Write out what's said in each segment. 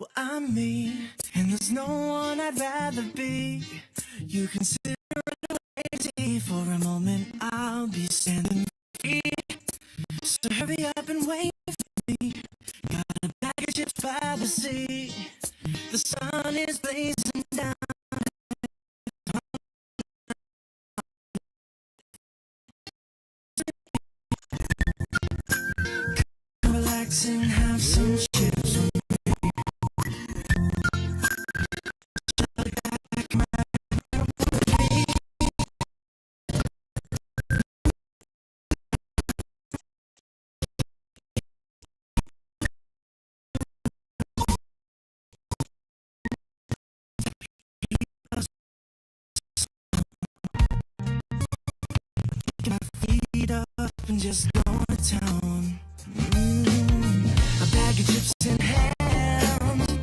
Well, I'm me, and there's no one I'd rather be. You consider it crazy for a moment. I'll be standing free. So hurry up and wait for me. Got a bag of chips by the sea. The sun is blazing down. Relax and have some chips. Get my feet up and just go to town. A bag of chips in hand.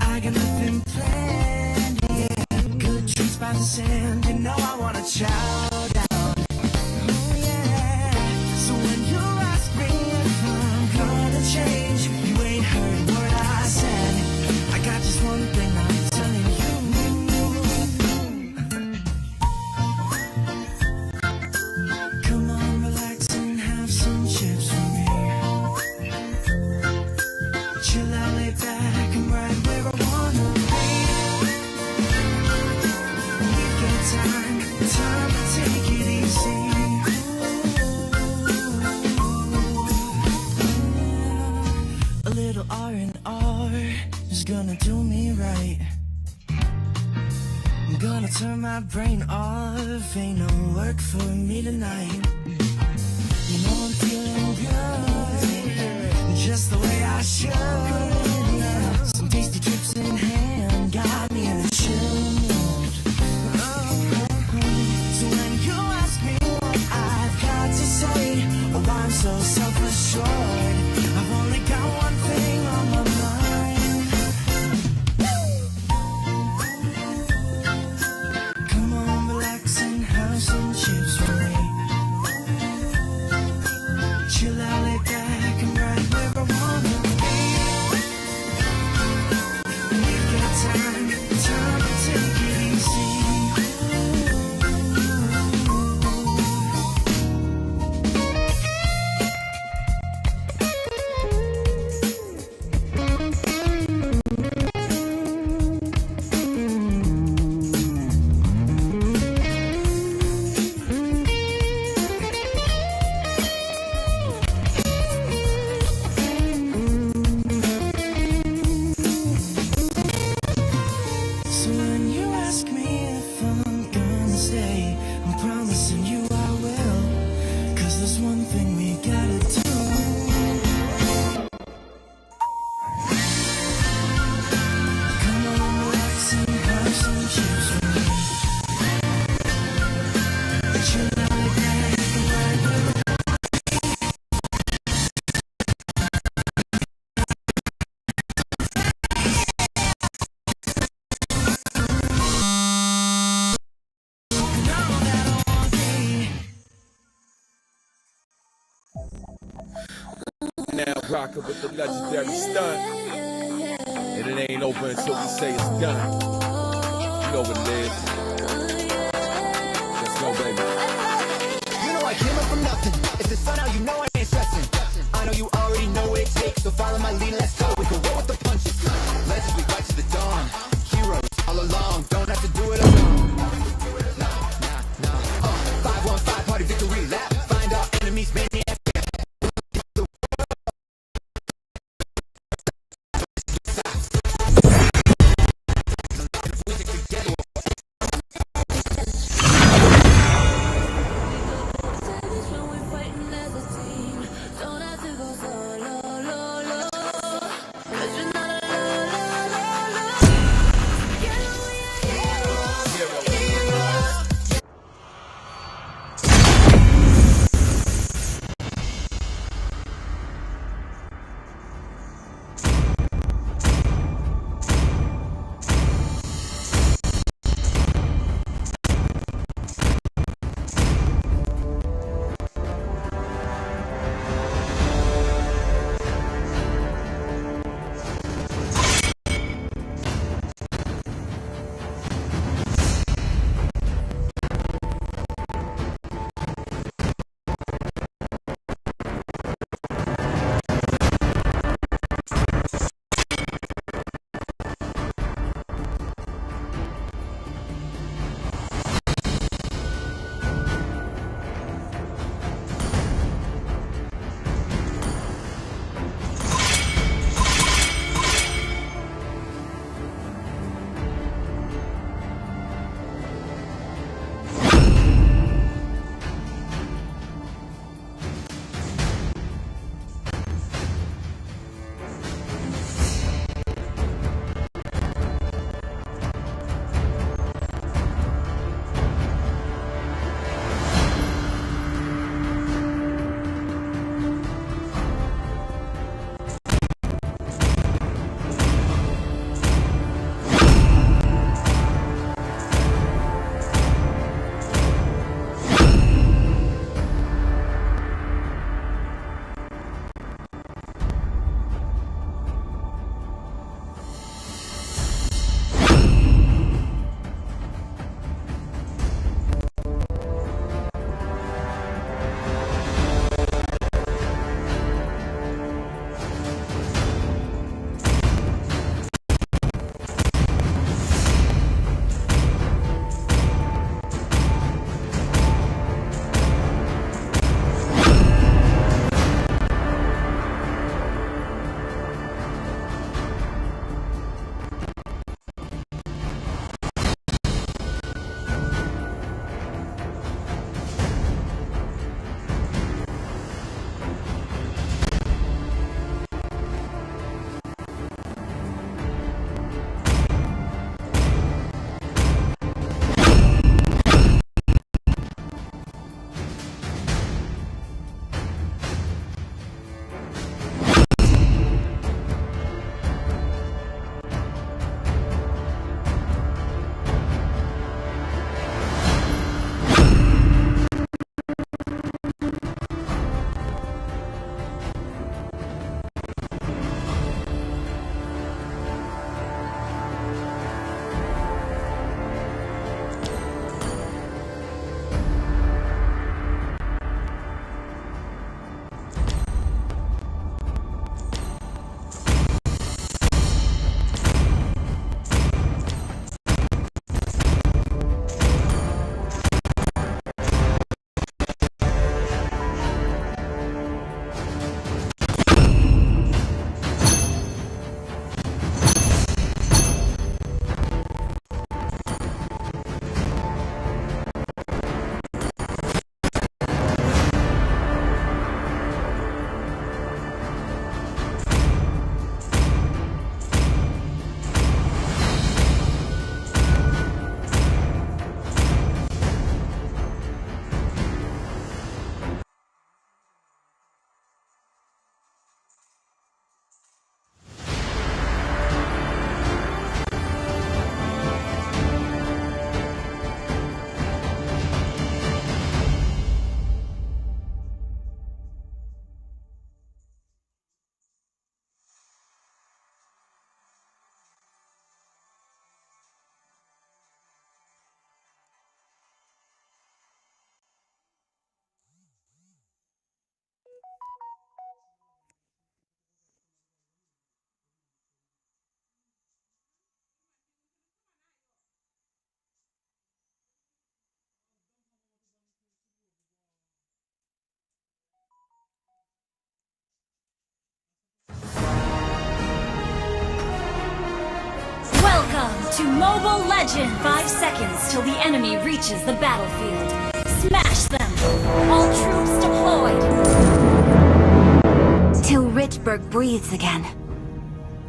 I got nothing planned, yeah. Good treats by the sand. You know I wanna chow down. Oh yeah. So when you ask me if I'm gonna change, you ain't heard a word I said. I got just one thing I'm telling you. Come on, relax and have some chips with me. Chill out, lay back, and right where I wanna be. We've got time to take it easy. A little R&R is gonna do me right. I'm gonna turn my brain off. Ain't no work for me tonight. You know I'm feeling good, just the way I should. Some tasty trips in hand got me in a chill mood. So when you ask me what I've got to say, oh, I'm so self-assured. I've only got one thing on my mind. Come on, relax and have some chips with me. Chill out, lay back, and right where I wanna be. We've got time to take it easy. So when you ask me if I'm gonna stay, I'm promising you I will. 'Cause there's one thing we gotta do. Come on, relax and have some chips with me. Chill out, lay back, and right where Now rockin' with the legendary stunt. And it ain't over until we say it's done. You know what it is. Let's go, baby. You know I came up from nothing. It's the sun out, you know I ain't stressing. I know you already know what it takes, so follow my lead, let's go. We can roll with the punches. Legends, we fight to the dawn. Heroes all along, don't have to do it alone. No. 5-1-5 party victory lap. Find our enemies, maniac. To Mobile Legend! 5 seconds till the enemy reaches the battlefield. Smash them! All troops deployed! Till Richburg breathes again.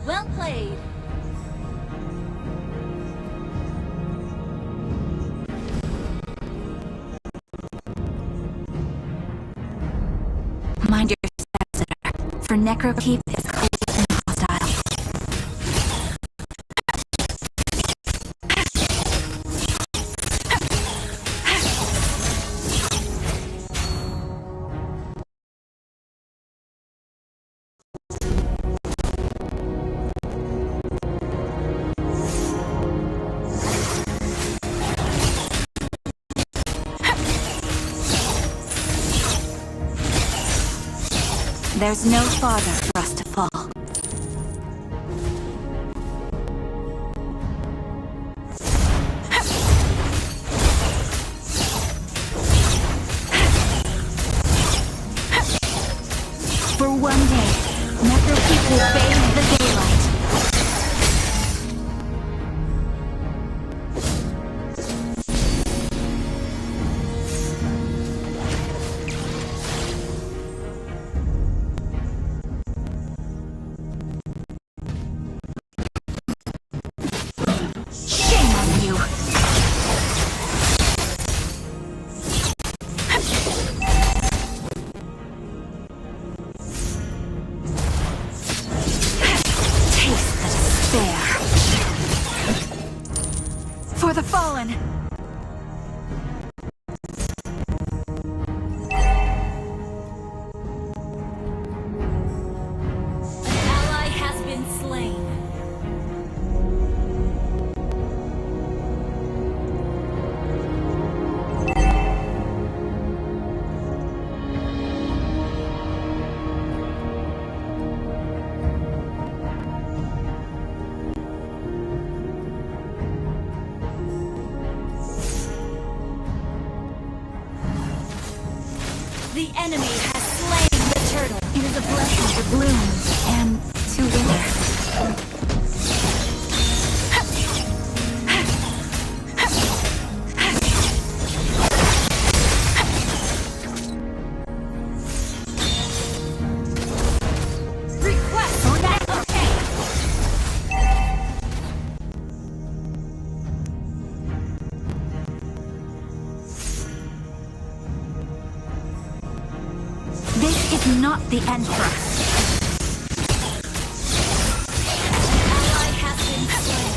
Well played. Mind your steps, sir, for Necrokeep is cold and hostile. There's no farther for us to fall. For one day, Necrokeep will bathe the daylight. Shame on you! Taste the despair. For the fallen! An ally has been slain. The enemy has slain the turtle. It is a blessing to bloom and to wither. Request for that. Okay. This is not the end for us. Ally has been slain.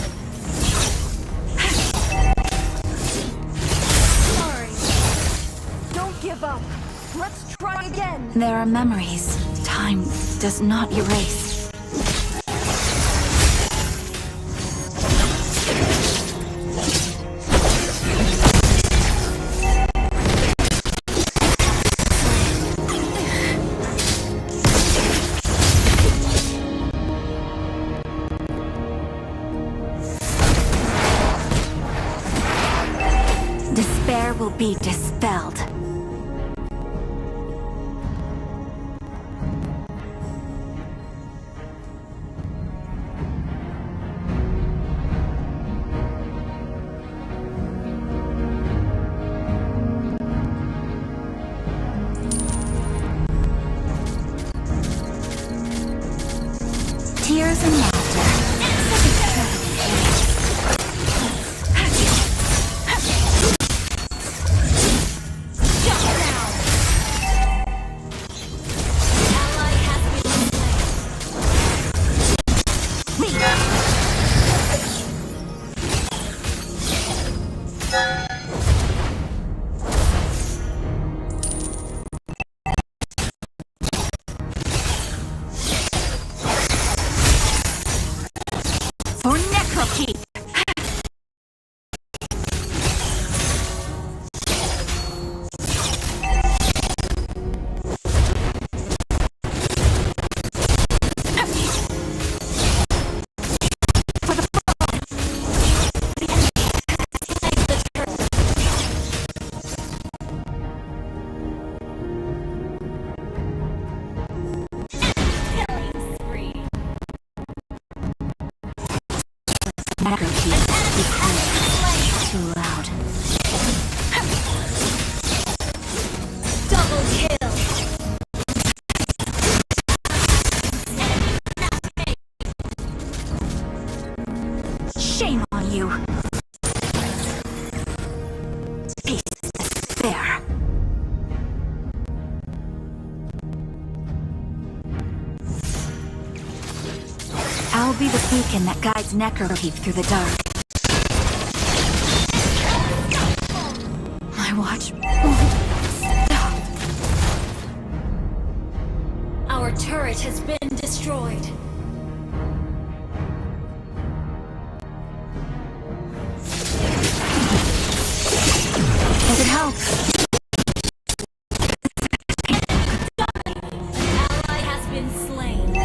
Sorry. Don't give up. Let's try again. There are memories time does not erase. Despair will be dispelled. Tears and laughter. Ally has been slain. For Necrokeep! Necrokeep. you. Peace is fair. I'll be the beacon that guides Necrokeep through the dark. My watch won't stop. Our turret has been destroyed. Does it help? An ally has been slain.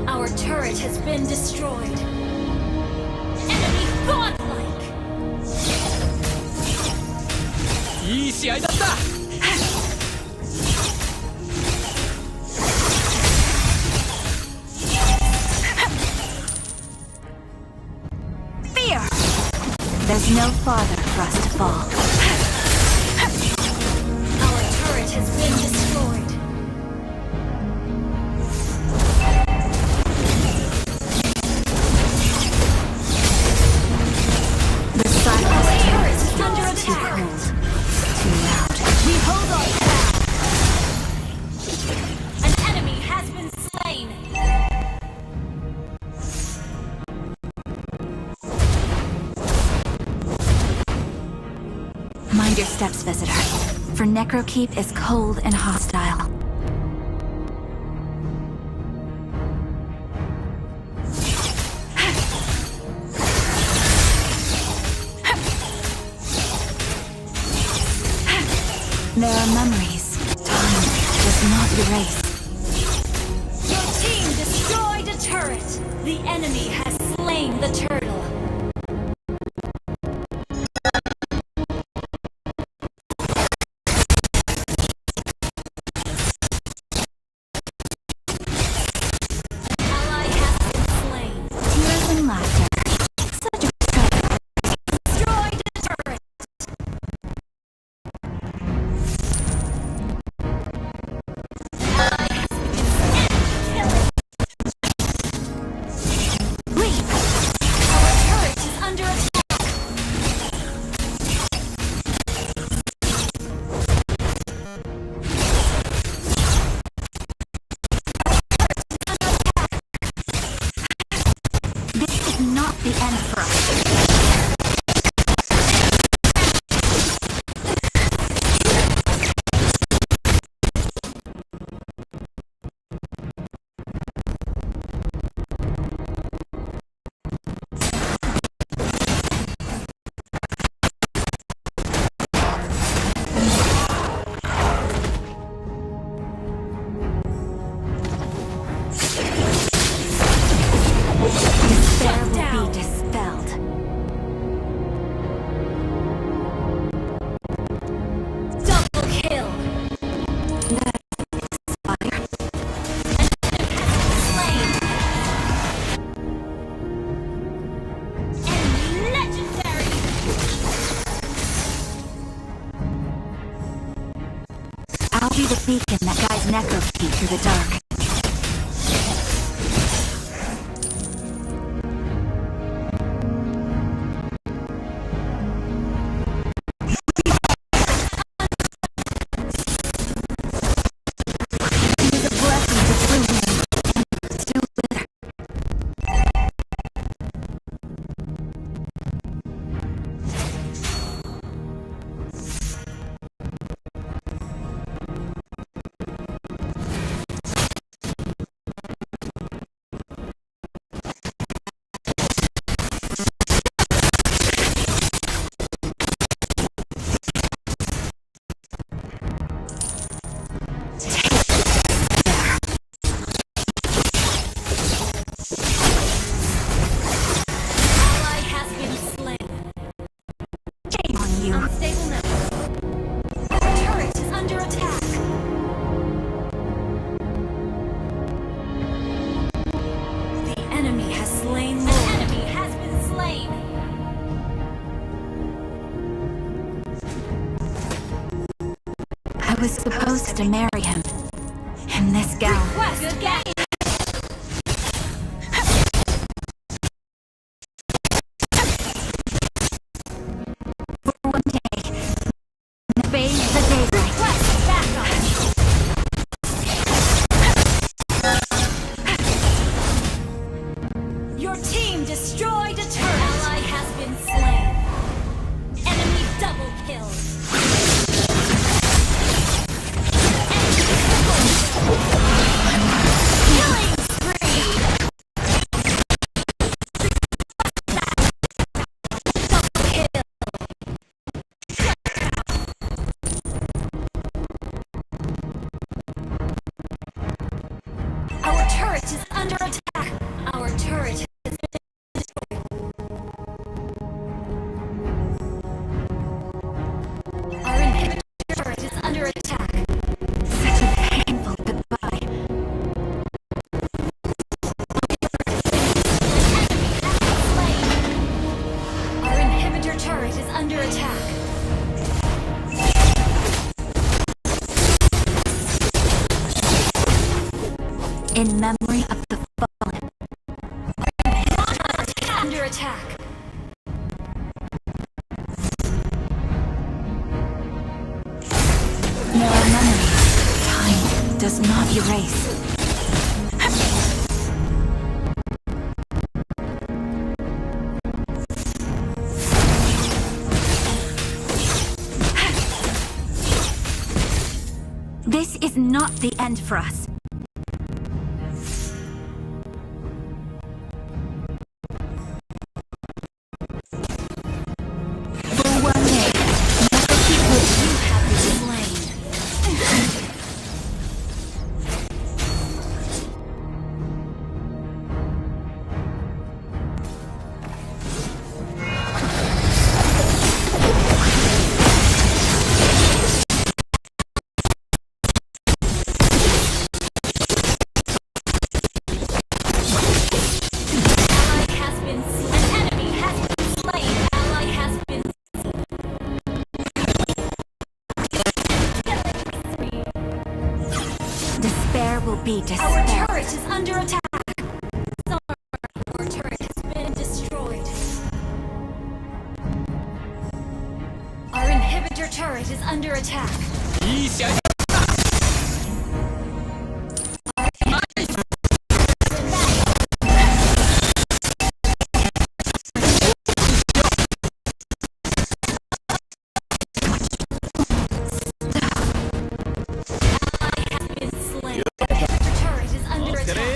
Our turret has been destroyed. Enemy godlike. いい試合だった。 Fear! There's no farther for us to fall. Our turret has been destroyed. The silence Our turret is is under too attack. cold, too loud. We hold our ground. An enemy has been slain. Mind your steps, visitor. For Necrokeep is cold and hostile. There are memories time does not erase. Your team destroyed a turret. The enemy has slain the turtle. Ally has been slain. Tears and laughter. Such a struggle. Destroyed a turret. Ally has been killing. Leap! Our turret is under attack. This is not the end for us. Despair will down. be dispelled. Double kill. Fire. Slain. Enemy legendary. I'll be the beacon that guides Necrokeep through the dark. It is a blessing to bloom and still wither. Ally has been slain. Shame on you. Unstable network. Our turret is under attack. The enemy has slain more. An enemy has been slain. I was supposed to marry him. In this gown. Request game. kill. Killing spree. Our turret is under attack. Our turret has been destroyed. Our inhibitor turret is under attack. Such a painful goodbye. Our inhibitor turret is under attack. In memory of the fallen. Under attack. There are memories time does not erase. This is not the end for us. For one day, never people You have been slain. Ally has been slain. An enemy has been slain. Ally has been despair will be Our despair. turret is under attack. Sorry, our turret has been destroyed. Our inhibitor turret is under attack. いい試合だ。Been slain. Inhibitor turret is under attack.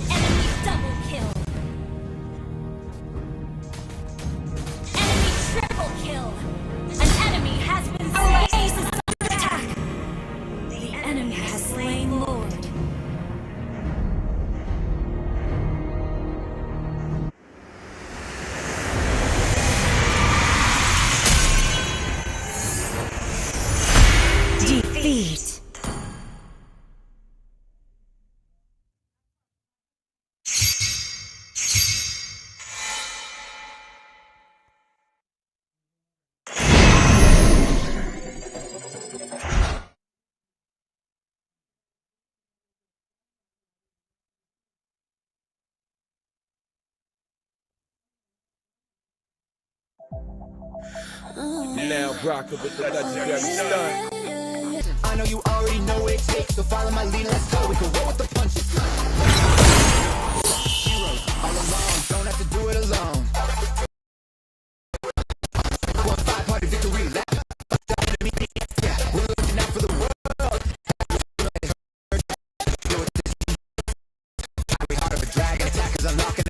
Enemy double kill. Enemy triple kill. An enemy has been slain. Our ace is under attack. The enemy has slain Lord. Defeat. Now rocking with the legendary stun. I know you already know what it takes, so follow my lead, let's go. We can roll with the punches. Heroes all alone, don't have to do it alone. 1-5 party victory lap. Yeah, we're looking out for the world. Deal with this. Highway heart of a dragon, attackers unlocking